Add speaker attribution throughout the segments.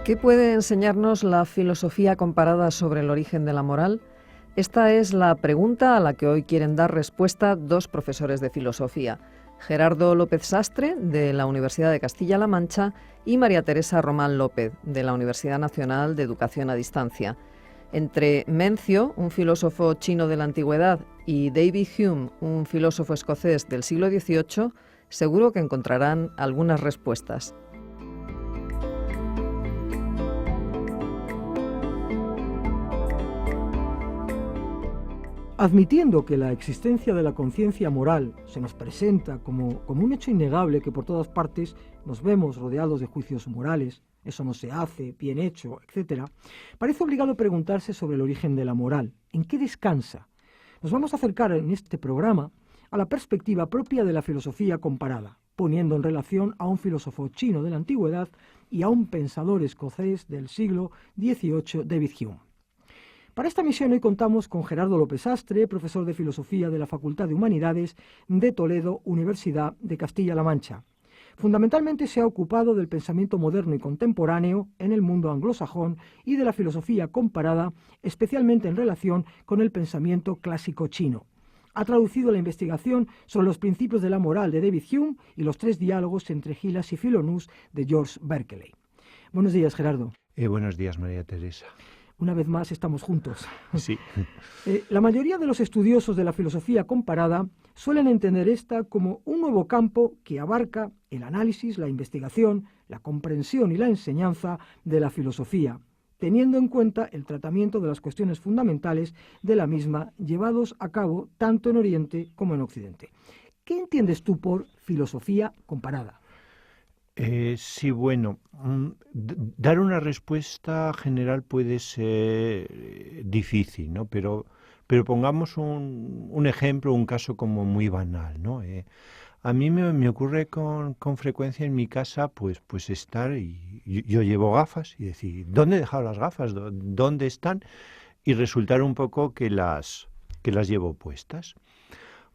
Speaker 1: ¿Qué puede enseñarnos la filosofía comparada sobre el origen de la moral? Esta es la pregunta a la que hoy quieren dar respuesta dos profesores de filosofía, Gerardo López Sastre, de la Universidad de Castilla-La Mancha, y María Teresa Román López, de la Universidad Nacional de Educación a Distancia. Entre Mencio, un filósofo chino de la antigüedad, y David Hume, un filósofo escocés del siglo XVIII, seguro que encontrarán algunas respuestas.
Speaker 2: Admitiendo que la existencia de la conciencia moral se nos presenta como un hecho innegable, que por todas partes nos vemos rodeados de juicios morales, eso no se hace, bien hecho, etc., parece obligado preguntarse sobre el origen de la moral. ¿En qué descansa? Nos vamos a acercar en este programa a la perspectiva propia de la filosofía comparada, poniendo en relación a un filósofo chino de la antigüedad y a un pensador escocés del siglo XVIII, David Hume. Para esta misión hoy contamos con Gerardo López Sastre, profesor de Filosofía de la Facultad de Humanidades de Toledo, Universidad de Castilla-La Mancha. Fundamentalmente se ha ocupado del pensamiento moderno y contemporáneo en el mundo anglosajón y de la filosofía comparada, especialmente en relación con el pensamiento clásico chino. Ha traducido la investigación sobre los principios de la moral de David Hume y los tres diálogos entre Gilas y Filonús de George Berkeley. Buenos días, Gerardo.
Speaker 3: Buenos días, María Teresa.
Speaker 2: Una vez más estamos juntos.
Speaker 3: Sí.
Speaker 2: La mayoría de los estudiosos de la filosofía comparada suelen entender esta como un nuevo campo que abarca el análisis, la investigación, la comprensión y la enseñanza de la filosofía, teniendo en cuenta el tratamiento de las cuestiones fundamentales de la misma llevados a cabo tanto en Oriente como en Occidente. ¿Qué entiendes tú por filosofía comparada?
Speaker 3: Sí, bueno, dar una respuesta general puede ser difícil, ¿no? Pero pongamos un ejemplo, un caso como muy banal, ¿no? A mí me ocurre con frecuencia en mi casa, pues estar, y yo llevo gafas, y decir, ¿dónde he dejado las gafas? ¿Dónde están? Y resultar un poco que las llevo puestas.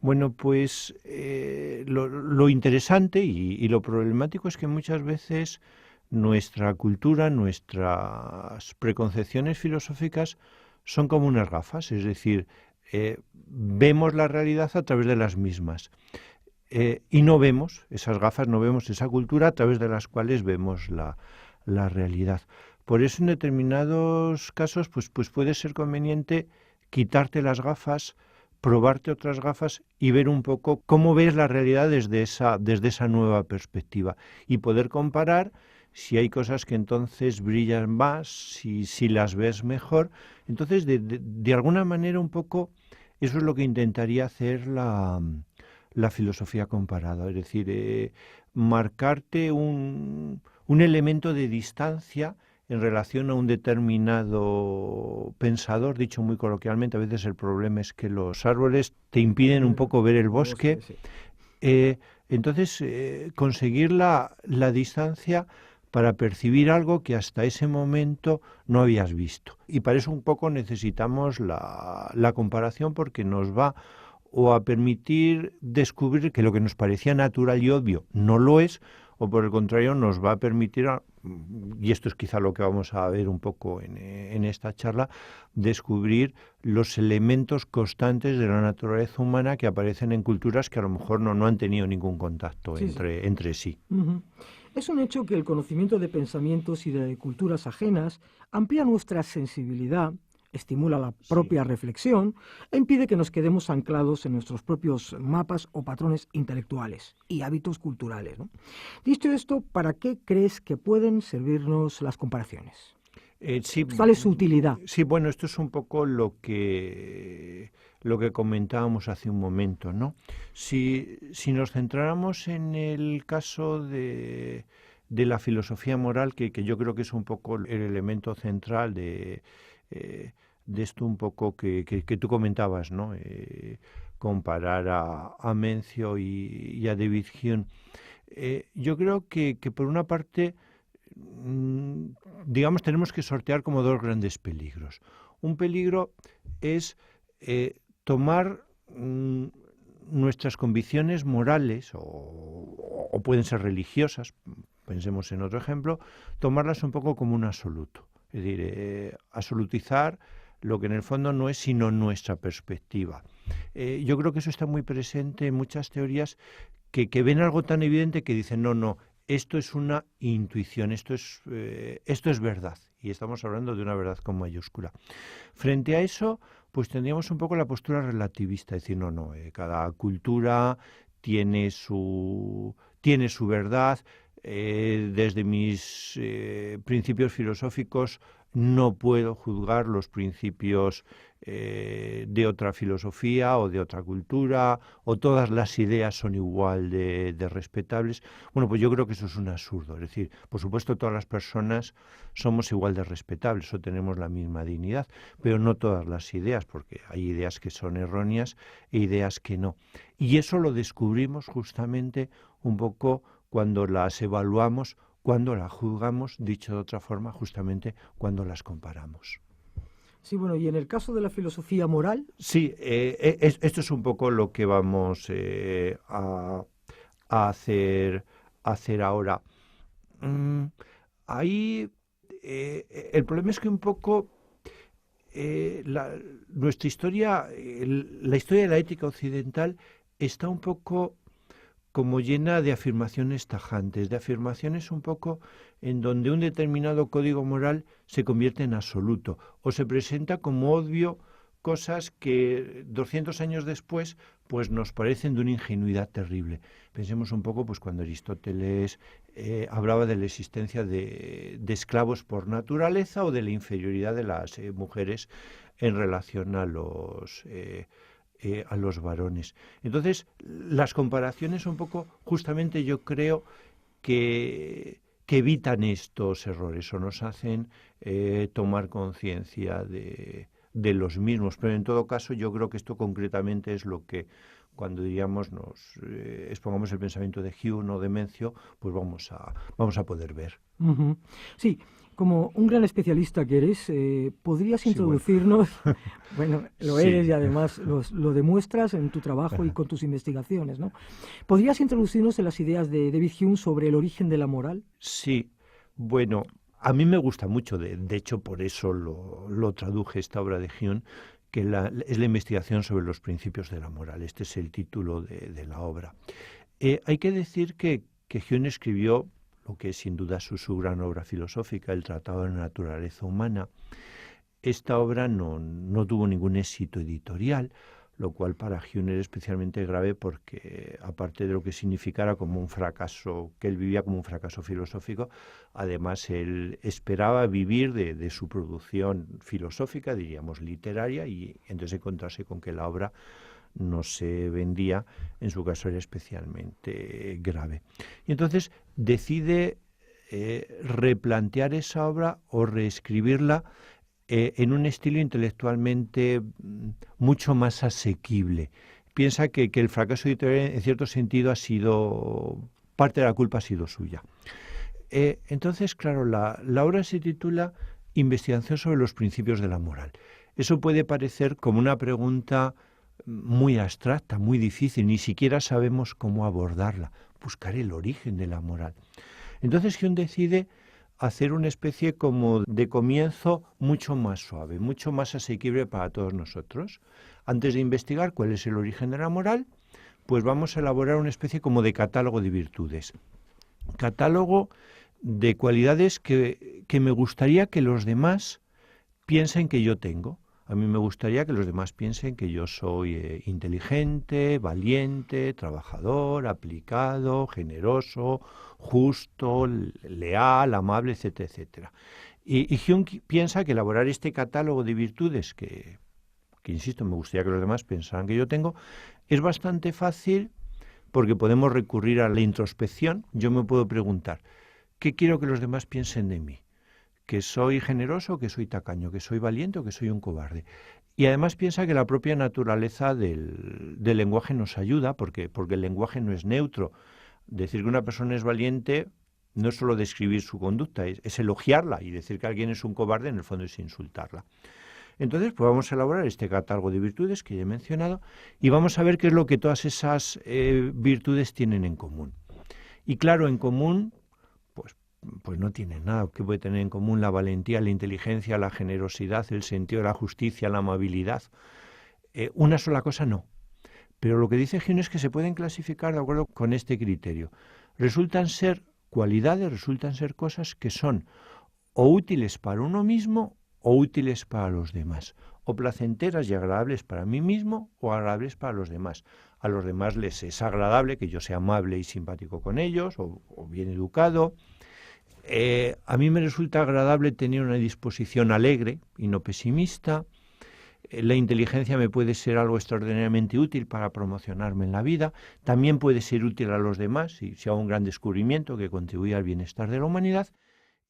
Speaker 3: Bueno, pues lo interesante y lo problemático es que muchas veces nuestra cultura, nuestras preconcepciones filosóficas son como unas gafas, es decir, vemos la realidad a través de las mismas y no vemos esas gafas, no vemos esa cultura a través de las cuales vemos la realidad. Por eso en determinados casos pues puede ser conveniente quitarte las gafas, probarte otras gafas y ver un poco cómo ves la realidad desde esa nueva perspectiva y poder comparar si hay cosas que entonces brillan más, si las ves mejor. Entonces, de alguna manera un poco eso es lo que intentaría hacer la filosofía comparada, es decir, marcarte un elemento de distancia en relación a un determinado pensador, dicho muy coloquialmente. A veces el problema es que los árboles te impiden un poco ver el bosque. Entonces, conseguir la distancia para percibir algo que hasta ese momento no habías visto. Y para eso un poco necesitamos la comparación, porque nos va o a permitir descubrir que lo que nos parecía natural y obvio no lo es, o por el contrario nos va a permitir, y esto es quizá lo que vamos a ver un poco en esta charla, descubrir los elementos constantes de la naturaleza humana que aparecen en culturas que a lo mejor no han tenido ningún contacto entre sí.
Speaker 2: Uh-huh. Es un hecho que el conocimiento de pensamientos y de culturas ajenas amplía nuestra sensibilidad, estimula la propia reflexión e impide que nos quedemos anclados en nuestros propios mapas o patrones intelectuales y hábitos culturales, ¿no? Dicho esto, ¿para qué crees que pueden servirnos las comparaciones? ¿Cuál es su utilidad?
Speaker 3: Sí, bueno, esto es un poco lo que comentábamos hace un momento, ¿no? Si nos centráramos en el caso de la filosofía moral, que yo creo que es un poco el elemento central de esto un poco que tú comentabas, ¿no? Comparar a Mencio y a David Hume. Yo creo que por una parte, digamos, tenemos que sortear como dos grandes peligros. Un peligro es tomar nuestras convicciones morales o pueden ser religiosas, pensemos en otro ejemplo, tomarlas un poco como un absoluto. Es decir, absolutizar lo que en el fondo no es sino nuestra perspectiva. Yo creo que eso está muy presente en muchas teorías que ven algo tan evidente que dicen, no, esto es una intuición, esto es verdad. Y estamos hablando de una verdad con mayúscula. Frente a eso, pues tendríamos un poco la postura relativista, decir, no, cada cultura tiene su verdad. Desde mis principios filosóficos no puedo juzgar los principios de otra filosofía o de otra cultura, o todas las ideas son igual de respetables. Bueno, pues yo creo que eso es un absurdo. Es decir, por supuesto todas las personas somos igual de respetables o tenemos la misma dignidad, pero no todas las ideas, porque hay ideas que son erróneas e ideas que no. Y eso lo descubrimos justamente un poco cuando las evaluamos, cuando las juzgamos, dicho de otra forma, justamente cuando las comparamos.
Speaker 2: Sí, bueno, y en el caso de la filosofía moral.
Speaker 3: Sí, esto es un poco lo que vamos a hacer ahora. Ahí el problema es que un poco nuestra historia, la historia de la ética occidental está un poco como llena de afirmaciones tajantes, de afirmaciones un poco en donde un determinado código moral se convierte en absoluto o se presenta como obvio cosas que 200 años después pues nos parecen de una ingenuidad terrible. Pensemos un poco pues cuando Aristóteles hablaba de la existencia de esclavos por naturaleza o de la inferioridad de las mujeres en relación a los varones. Entonces, las comparaciones un poco, justamente yo creo que evitan estos errores o nos hacen tomar conciencia de los mismos. Pero en todo caso, yo creo que esto concretamente es lo que, cuando diríamos nos expongamos el pensamiento de Hume o de Mencio, pues vamos a poder ver.
Speaker 2: Uh-huh. Sí. Como un gran especialista que eres, ¿podrías introducirnos?
Speaker 3: Sí,
Speaker 2: bueno, lo eres y además lo demuestras en tu trabajo y con tus investigaciones, ¿no? ¿Podrías introducirnos en las ideas de David Hume sobre el origen de la moral?
Speaker 3: Sí, bueno, a mí me gusta mucho, de hecho por eso lo traduje esta obra de Hume, que es la investigación sobre los principios de la moral. Este es el título de la obra. Hay que decir que Hume escribió lo que es sin duda su gran obra filosófica, el Tratado de la Naturaleza Humana. Esta obra no tuvo ningún éxito editorial, lo cual para Hume era especialmente grave porque, aparte de lo que significara como un fracaso, que él vivía como un fracaso filosófico, además él esperaba vivir de su producción filosófica, diríamos literaria, y entonces encontrarse con que la obra no se vendía, en su caso era especialmente grave. Y entonces decide replantear esa obra o reescribirla en un estilo intelectualmente mucho más asequible. Piensa que el fracaso editorial en cierto sentido ha sido, parte de la culpa ha sido suya. Entonces, claro, la obra se titula Investigación sobre los principios de la moral. Eso puede parecer como una pregunta muy abstracta, muy difícil, ni siquiera sabemos cómo abordarla, buscar el origen de la moral. Entonces Hume decide hacer una especie como de comienzo mucho más suave, mucho más asequible para todos nosotros. Antes de investigar cuál es el origen de la moral, pues vamos a elaborar una especie como de catálogo de virtudes. Catálogo de cualidades que me gustaría que los demás piensen que yo tengo. A mí me gustaría que los demás piensen que yo soy inteligente, valiente, trabajador, aplicado, generoso, justo, leal, amable, etcétera, etcétera. Y Hume piensa que elaborar este catálogo de virtudes que, insisto, me gustaría que los demás pensaran que yo tengo, es bastante fácil porque podemos recurrir a la introspección. Yo me puedo preguntar, ¿qué quiero que los demás piensen de mí? ¿Que soy generoso o que soy tacaño? ¿Que soy valiente o que soy un cobarde? Y además piensa que la propia naturaleza del lenguaje nos ayuda, porque el lenguaje no es neutro. Decir que una persona es valiente no es solo describir su conducta, es elogiarla, y decir que alguien es un cobarde en el fondo es insultarla. Entonces, pues vamos a elaborar este catálogo de virtudes que ya he mencionado y vamos a ver qué es lo que todas esas virtudes tienen en común. Y claro, en común, pues no tienen nada. ¿Qué puede tener en común la valentía, la inteligencia, la generosidad, el sentido de la justicia, la amabilidad? Una sola cosa no. Pero lo que dice Hume es que se pueden clasificar de acuerdo con este criterio. Resultan ser cualidades, resultan ser cosas que son o útiles para uno mismo o útiles para los demás, o placenteras y agradables para mí mismo o agradables para los demás. A los demás les es agradable que yo sea amable y simpático con ellos, o bien educado. A mí me resulta agradable tener una disposición alegre y no pesimista. La inteligencia me puede ser algo extraordinariamente útil para promocionarme en la vida. También puede ser útil a los demás si hago un gran descubrimiento que contribuye al bienestar de la humanidad.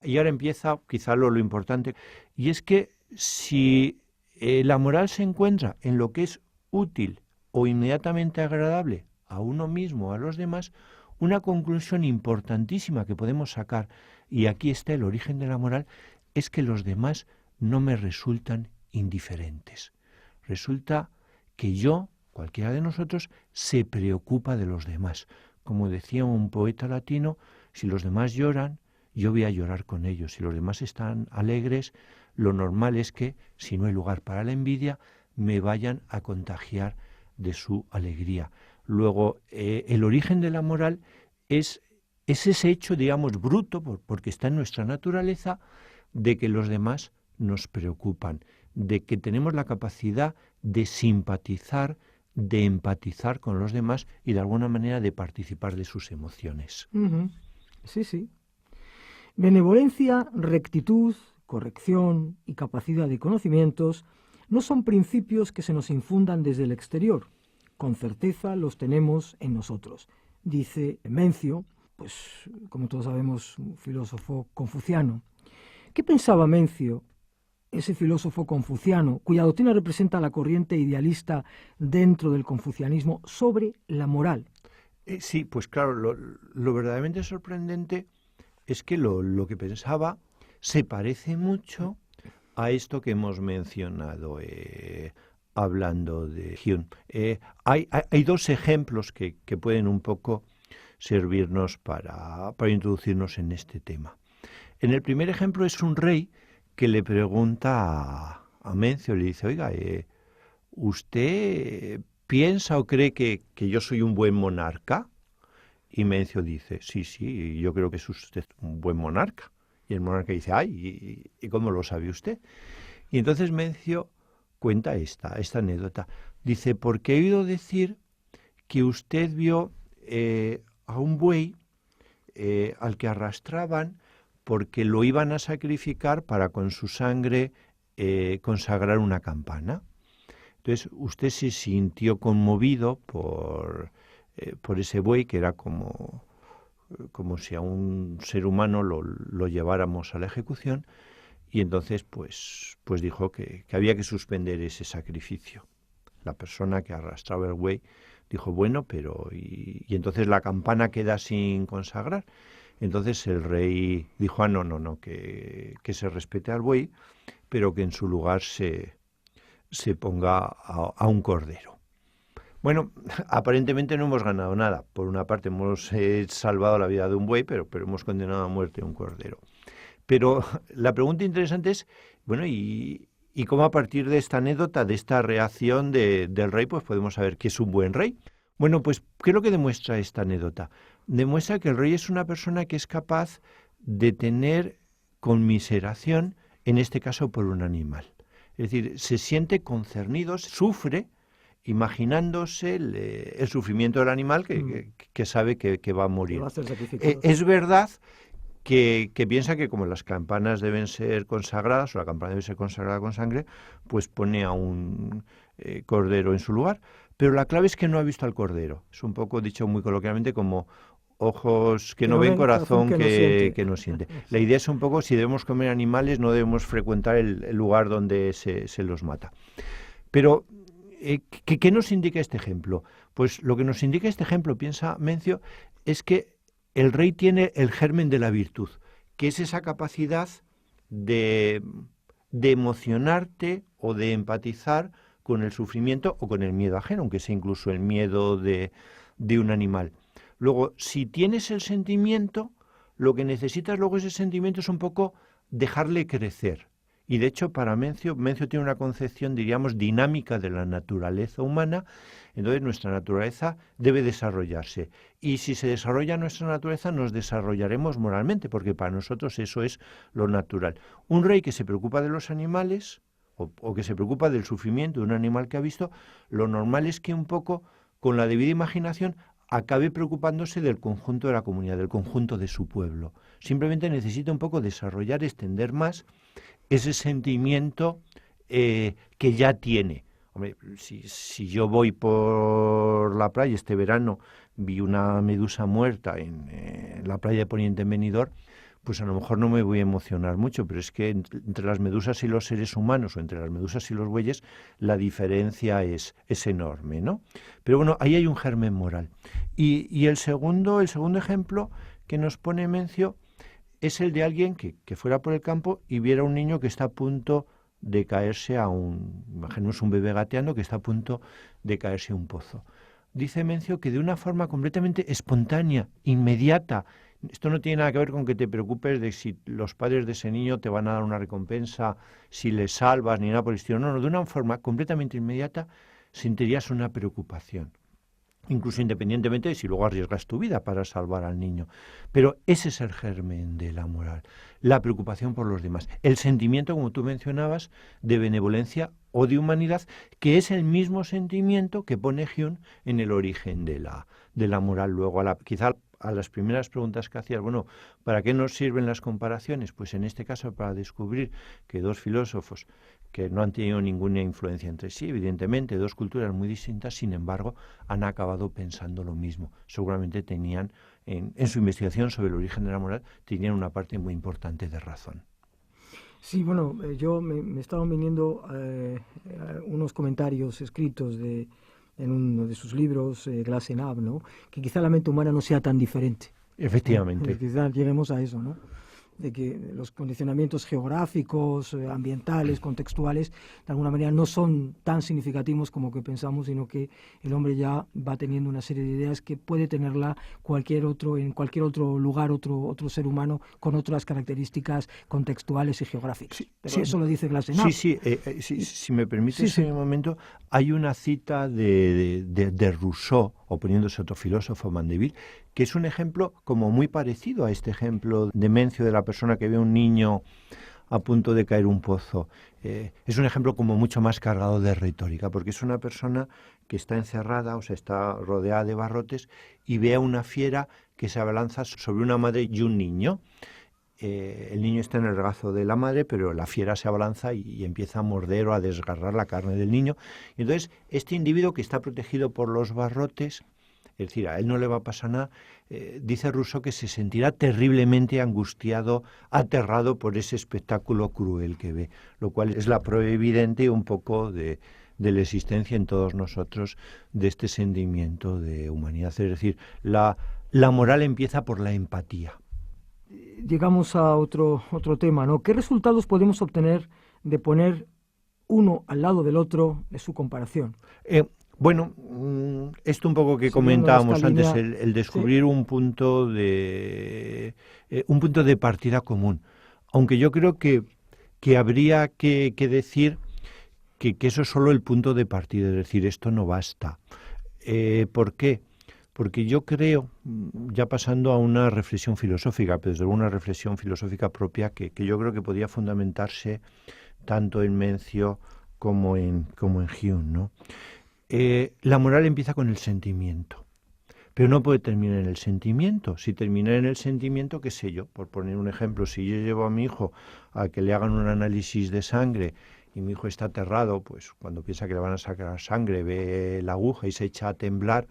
Speaker 3: Y ahora empieza quizá lo importante, y es que si la moral se encuentra en lo que es útil o inmediatamente agradable a uno mismo o a los demás, una conclusión importantísima que podemos sacar, y aquí está el origen de la moral, es que los demás no me resultan indiferentes. Resulta que yo, cualquiera de nosotros, se preocupa de los demás. Como decía un poeta latino, si los demás lloran, yo voy a llorar con ellos. Si los demás están alegres, lo normal es que, si no hay lugar para la envidia, me vayan a contagiar de su alegría. Luego, el origen de la moral es ese hecho, digamos, bruto, porque está en nuestra naturaleza, de que los demás nos preocupan, de que tenemos la capacidad de simpatizar, de empatizar con los demás y de alguna manera de participar de sus emociones.
Speaker 2: Sí, sí. Benevolencia, rectitud, corrección y capacidad de conocimientos no son principios que se nos infundan desde el exterior. Con certeza los tenemos en nosotros. Dice Mencio, pues como todos sabemos, un filósofo confuciano. ¿Qué pensaba Mencio, ese filósofo confuciano, cuya doctrina representa la corriente idealista dentro del confucianismo, sobre la moral?
Speaker 3: Sí, pues claro, lo verdaderamente sorprendente es que lo que pensaba se parece mucho a esto que hemos mencionado hablando de Hume. Hay dos ejemplos que pueden un poco servirnos para introducirnos en este tema. En el primer ejemplo es un rey que le pregunta a Mencio, le dice, oiga, ¿usted piensa o cree que yo soy un buen monarca? Y Mencio dice, sí, yo creo que es usted un buen monarca. Y el monarca dice, ay, ¿y cómo lo sabe usted? Y entonces Mencio cuenta esta anécdota. Dice, porque he oído decir que usted vio a un buey al que arrastraban porque lo iban a sacrificar para con su sangre consagrar una campana. Entonces usted se sintió conmovido por ese buey, que era como si a un ser humano lo lleváramos a la ejecución, y entonces pues dijo que había que suspender ese sacrificio. La persona que arrastraba el buey dijo, bueno, pero y entonces la campana queda sin consagrar. Entonces el rey dijo, no, que se respete al buey, pero que en su lugar se ponga a un cordero. Bueno, aparentemente no hemos ganado nada. Por una parte hemos salvado la vida de un buey, pero hemos condenado a muerte a un cordero. Pero la pregunta interesante es, bueno, ¿y cómo a partir de esta anécdota, de esta reacción del rey, pues podemos saber que es un buen rey? Bueno, pues, ¿qué es lo que demuestra esta anécdota? Demuestra que el rey es una persona que es capaz de tener conmiseración, en este caso por un animal. Es decir, se siente concernido, sufre, imaginándose el sufrimiento del animal que sabe que va a morir. Es verdad que piensa que como las campanas deben ser consagradas, o la campana debe ser consagrada con sangre, pues pone a un cordero en su lugar. Pero la clave es que no ha visto al cordero. Es un poco dicho muy coloquialmente como ojos que no ven, corazón que no siente. La idea es un poco, si debemos comer animales, no debemos frecuentar el lugar donde se los mata. Pero, ¿qué nos indica este ejemplo? Pues lo que nos indica este ejemplo, piensa Mencio, es que el rey tiene el germen de la virtud, que es esa capacidad de emocionarte o de empatizar con el sufrimiento o con el miedo ajeno, aunque sea incluso el miedo de un animal. Luego, si tienes el sentimiento, lo que necesitas luego ese sentimiento es un poco dejarle crecer. Y de hecho para Mencio tiene una concepción, diríamos, dinámica de la naturaleza humana. Entonces nuestra naturaleza debe desarrollarse. Y si se desarrolla nuestra naturaleza, nos desarrollaremos moralmente, porque para nosotros eso es lo natural. Un rey que se preocupa de los animales o que se preocupa del sufrimiento de un animal que ha visto, lo normal es que un poco, con la debida imaginación, acabe preocupándose del conjunto de la comunidad, del conjunto de su pueblo. Simplemente necesita un poco desarrollar, extender más ese sentimiento que ya tiene. Hombre, si yo voy por la playa este verano, vi una medusa muerta en la playa de Poniente en Benidorm, pues a lo mejor no me voy a emocionar mucho, pero es que entre las medusas y los seres humanos, o entre las medusas y los bueyes, la diferencia es enorme, ¿no? Pero bueno, ahí hay un germen moral. Y el segundo ejemplo que nos pone Mencio es el de alguien que fuera por el campo y viera a un niño que está a punto de caerse imaginemos un bebé gateando que está a punto de caerse a un pozo. Dice Mencio que de una forma completamente espontánea, inmediata. Esto no tiene nada que ver con que te preocupes de si los padres de ese niño te van a dar una recompensa, si le salvas, ni nada por el estilo. No, de una forma completamente inmediata sentirías una preocupación, incluso independientemente de si luego arriesgas tu vida para salvar al niño. Pero ese es el germen de la moral, la preocupación por los demás, el sentimiento, como tú mencionabas, de benevolencia o de humanidad, que es el mismo sentimiento que pone Hume en el origen de la moral. Luego, quizá a las primeras preguntas que hacías, bueno, ¿para qué nos sirven las comparaciones? Pues en este caso para descubrir que dos filósofos que no han tenido ninguna influencia entre sí, evidentemente, dos culturas muy distintas, sin embargo, han acabado pensando lo mismo. Seguramente tenían, en su investigación sobre el origen de la moral, tenían una parte muy importante de razón.
Speaker 2: Sí, bueno, yo me estaban viniendo unos comentarios escritos en uno de sus libros, Glassenab, ¿no? Que quizá la mente humana no sea tan diferente.
Speaker 3: Efectivamente.
Speaker 2: Quizá lleguemos a eso, ¿no? De que los condicionamientos geográficos, ambientales, contextuales, de alguna manera no son tan significativos como que pensamos, sino que el hombre ya va teniendo una serie de ideas que puede tenerla en cualquier otro lugar, otro ser humano, con otras características contextuales y geográficas.
Speaker 3: Sí,
Speaker 2: Pero
Speaker 3: sí,
Speaker 2: eso lo dice Glassenab.
Speaker 3: Si me permites en un momento, hay una cita de Rousseau, oponiéndose a otro filósofo, Mandeville, que es un ejemplo como muy parecido a este ejemplo de Mencio de la persona que ve a un niño a punto de caer un pozo. Es un ejemplo como mucho más cargado de retórica, porque es una persona que está encerrada, o sea, está rodeada de barrotes y ve a una fiera que se abalanza sobre una madre y un niño. El niño está en el regazo de la madre, pero la fiera se abalanza y empieza a morder o a desgarrar la carne del niño. Y entonces, este individuo que está protegido por los barrotes, es decir, a él no le va a pasar nada, dice Rousseau que se sentirá terriblemente angustiado, aterrado por ese espectáculo cruel que ve, lo cual es la prueba evidente un poco de la existencia en todos nosotros de este sentimiento de humanidad. Es decir, la moral empieza por la empatía.
Speaker 2: Llegamos a otro tema, ¿no? ¿Qué resultados podemos obtener de poner uno al lado del otro de su comparación?
Speaker 3: Bueno, esto un poco que comentábamos antes, el descubrir un punto de partida común. Aunque yo creo que habría que decir que eso es solo el punto de partida, es decir, esto no basta. ¿Por qué? Porque yo creo, ya pasando a una reflexión filosófica, pero desde luego una reflexión filosófica propia, que yo creo que podía fundamentarse tanto en Mencio como en Hume, ¿no? La moral empieza con el sentimiento, pero no puede terminar en el sentimiento. Si termina en el sentimiento, qué sé yo, por poner un ejemplo, si yo llevo a mi hijo a que le hagan un análisis de sangre y mi hijo está aterrado, pues cuando piensa que le van a sacar sangre, ve la aguja y se echa a temblar,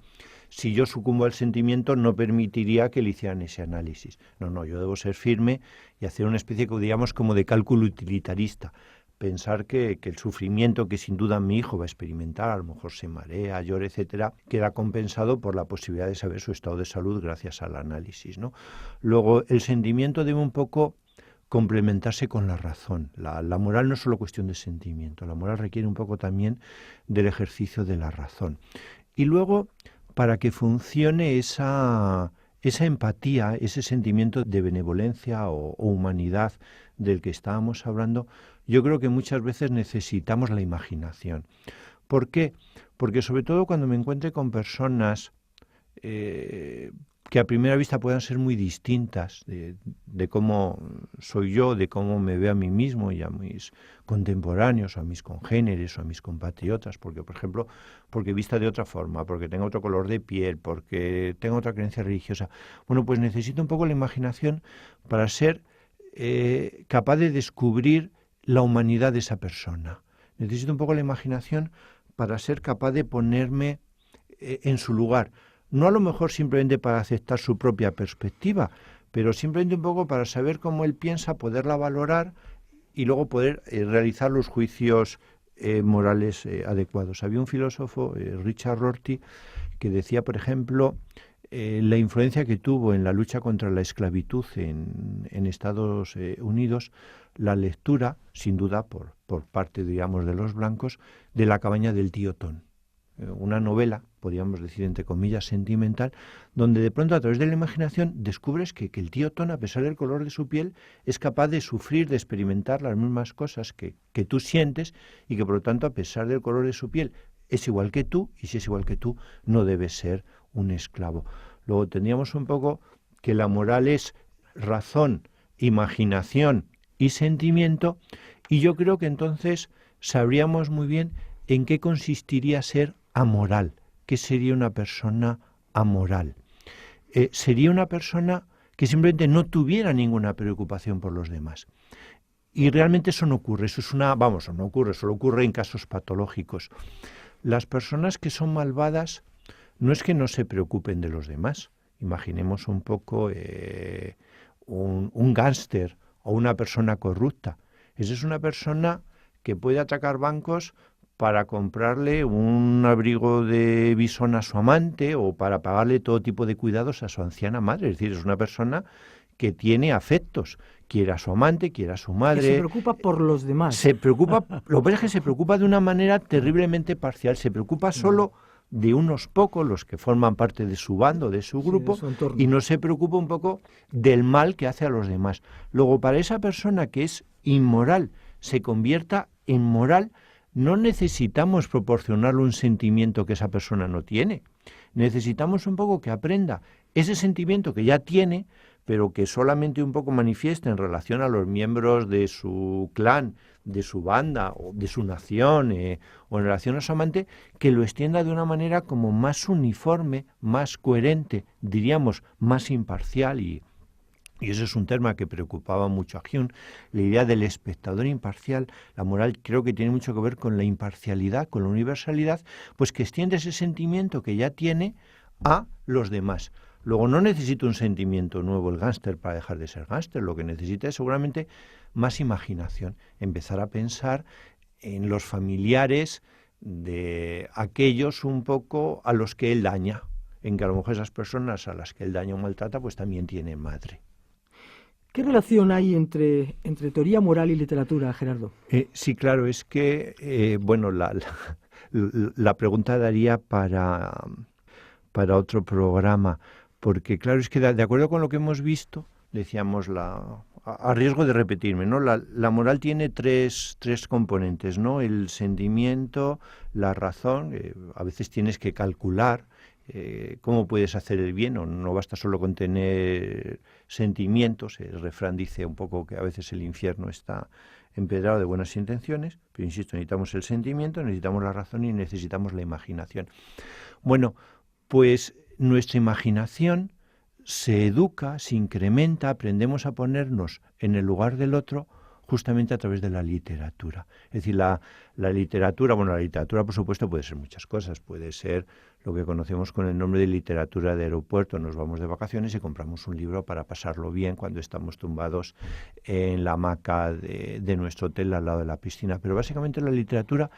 Speaker 3: si yo sucumbo al sentimiento no permitiría que le hicieran ese análisis. No, yo debo ser firme y hacer una especie, digamos, como de cálculo utilitarista. Pensar que el sufrimiento que sin duda mi hijo va a experimentar, a lo mejor se marea, llora, etcétera, queda compensado por la posibilidad de saber su estado de salud gracias al análisis, ¿no? Luego, el sentimiento debe un poco complementarse con la razón. La moral no es solo cuestión de sentimiento, la moral requiere un poco también del ejercicio de la razón. Y luego, para que funcione esa esa empatía, ese sentimiento de benevolencia o humanidad del que estábamos hablando, yo creo que muchas veces necesitamos la imaginación. ¿Por qué? Porque sobre todo cuando me encuentre con personas que a primera vista puedan ser muy distintas de cómo soy yo, de cómo me veo a mí mismo y a mis contemporáneos, a mis congéneres o a mis compatriotas, porque, por ejemplo, porque vista de otra forma, porque tenga otro color de piel, porque tenga otra creencia religiosa. Bueno, pues necesito un poco la imaginación para ser capaz de descubrir la humanidad de esa persona. Necesito un poco la imaginación para ser capaz de ponerme en su lugar. No a lo mejor simplemente para aceptar su propia perspectiva, pero simplemente un poco para saber cómo él piensa, poderla valorar y luego poder realizar los juicios morales adecuados. Había un filósofo, Richard Rorty, que decía, por ejemplo, la influencia que tuvo en la lucha contra la esclavitud en Estados Unidos, la lectura, sin duda por parte, digamos, de los blancos, de La cabaña del tío Tom. Una novela, podríamos decir entre comillas, sentimental, donde de pronto a través de la imaginación descubres que el tío Tom, a pesar del color de su piel, es capaz de sufrir, de experimentar las mismas cosas que tú sientes y que por lo tanto a pesar del color de su piel es igual que tú, y si es igual que tú no debe ser un esclavo. Luego tendríamos un poco que la moral es razón, imaginación y sentimiento, y yo creo que entonces sabríamos muy bien en qué consistiría ser amoral. ¿Qué sería una persona amoral? Sería una persona que simplemente no tuviera ninguna preocupación por los demás. Y realmente eso no ocurre, no ocurre, solo ocurre en casos patológicos. Las personas que son malvadas no es que no se preocupen de los demás. Imaginemos un poco un gángster o una persona corrupta. Esa es una persona que puede atracar bancos para comprarle un abrigo de visón a su amante o para pagarle todo tipo de cuidados a su anciana madre. Es decir, es una persona que tiene afectos, quiera a su amante, quiera a su madre.
Speaker 2: Que se preocupa por los demás.
Speaker 3: Se preocupa, lo que pasa es que se preocupa de una manera terriblemente parcial. Se preocupa solo de unos pocos, los que forman parte de su bando, de su grupo,
Speaker 2: de su entorno,
Speaker 3: y no se preocupa un poco del mal que hace a los demás. Luego, para esa persona que es inmoral, se convierta en moral, no necesitamos proporcionarle un sentimiento que esa persona no tiene. Necesitamos un poco que aprenda ese sentimiento que ya tiene, pero que solamente un poco manifiesta en relación a los miembros de su clan, de su banda o de su nación o en relación a su amante, que lo extienda de una manera como más uniforme, más coherente, diríamos más imparcial y ese es un tema que preocupaba mucho a Hume, la idea del espectador imparcial. La moral creo que tiene mucho que ver con la imparcialidad, con la universalidad, pues que extiende ese sentimiento que ya tiene a los demás. Luego no necesita un sentimiento nuevo el gángster para dejar de ser gángster, lo que necesita es seguramente más imaginación, empezar a pensar en los familiares de aquellos un poco a los que él daña, en que a lo mejor esas personas a las que él daña o maltrata pues también tienen madre.
Speaker 2: ¿Qué relación hay entre teoría moral y literatura, Gerardo?
Speaker 3: Sí, claro, es que, la pregunta daría para otro programa, porque claro, es que de acuerdo con lo que hemos visto, decíamos, a riesgo de repetirme, ¿no? La moral tiene tres componentes, ¿no? El sentimiento, la razón, a veces tienes que calcular cómo puedes hacer el bien, o no basta solo con tener sentimientos. El refrán dice un poco que a veces el infierno está empedrado de buenas intenciones, pero insisto, necesitamos el sentimiento, necesitamos la razón y necesitamos la imaginación. Bueno, pues nuestra imaginación se educa, se incrementa, aprendemos a ponernos en el lugar del otro justamente a través de la literatura. Es decir, la literatura, la literatura por supuesto puede ser muchas cosas, puede ser lo que conocemos con el nombre de literatura de aeropuerto. Nos vamos de vacaciones y compramos un libro para pasarlo bien cuando estamos tumbados en la hamaca de nuestro hotel al lado de la piscina. Pero básicamente la literatura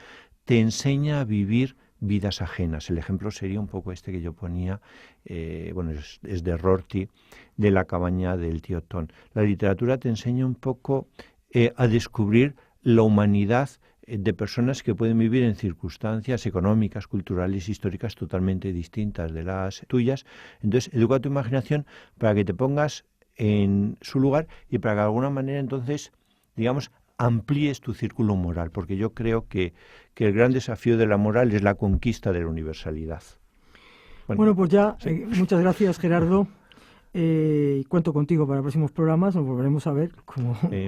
Speaker 3: te enseña a vivir vidas ajenas. El ejemplo sería un poco este que yo ponía, es de Rorty, de La cabaña del tío Tom. La literatura te enseña un poco a descubrir la humanidad de personas que pueden vivir en circunstancias económicas, culturales, históricas totalmente distintas de las tuyas. Entonces, educa tu imaginación para que te pongas en su lugar y para que de alguna manera entonces, digamos, amplíes tu círculo moral, porque yo creo que el gran desafío de la moral es la conquista de la universalidad.
Speaker 2: Bueno, pues ya,
Speaker 3: sí.
Speaker 2: Muchas gracias, Gerardo. Cuento contigo para próximos programas, nos volveremos a ver.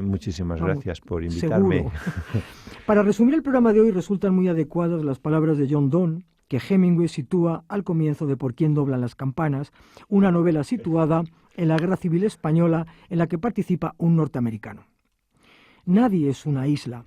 Speaker 3: Muchísimas gracias por invitarme.
Speaker 2: Seguro. Para resumir el programa de hoy, resultan muy adecuadas las palabras de John Donne, que Hemingway sitúa al comienzo de Por quién doblan las campanas, una novela situada en la Guerra Civil Española en la que participa un norteamericano. Nadie es una isla,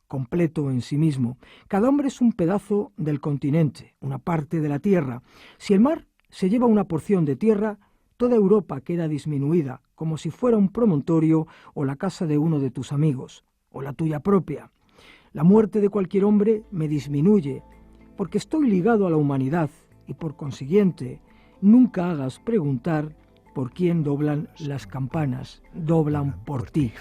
Speaker 2: completo en sí mismo. Cada hombre es un pedazo del continente, una parte de la tierra. Si el mar se lleva una porción de tierra, toda Europa queda disminuida, como si fuera un promontorio o la casa de uno de tus amigos, o la tuya propia. La muerte de cualquier hombre me disminuye, porque estoy ligado a la humanidad, y por consiguiente, nunca hagas preguntar por quién doblan las campanas, doblan por ti.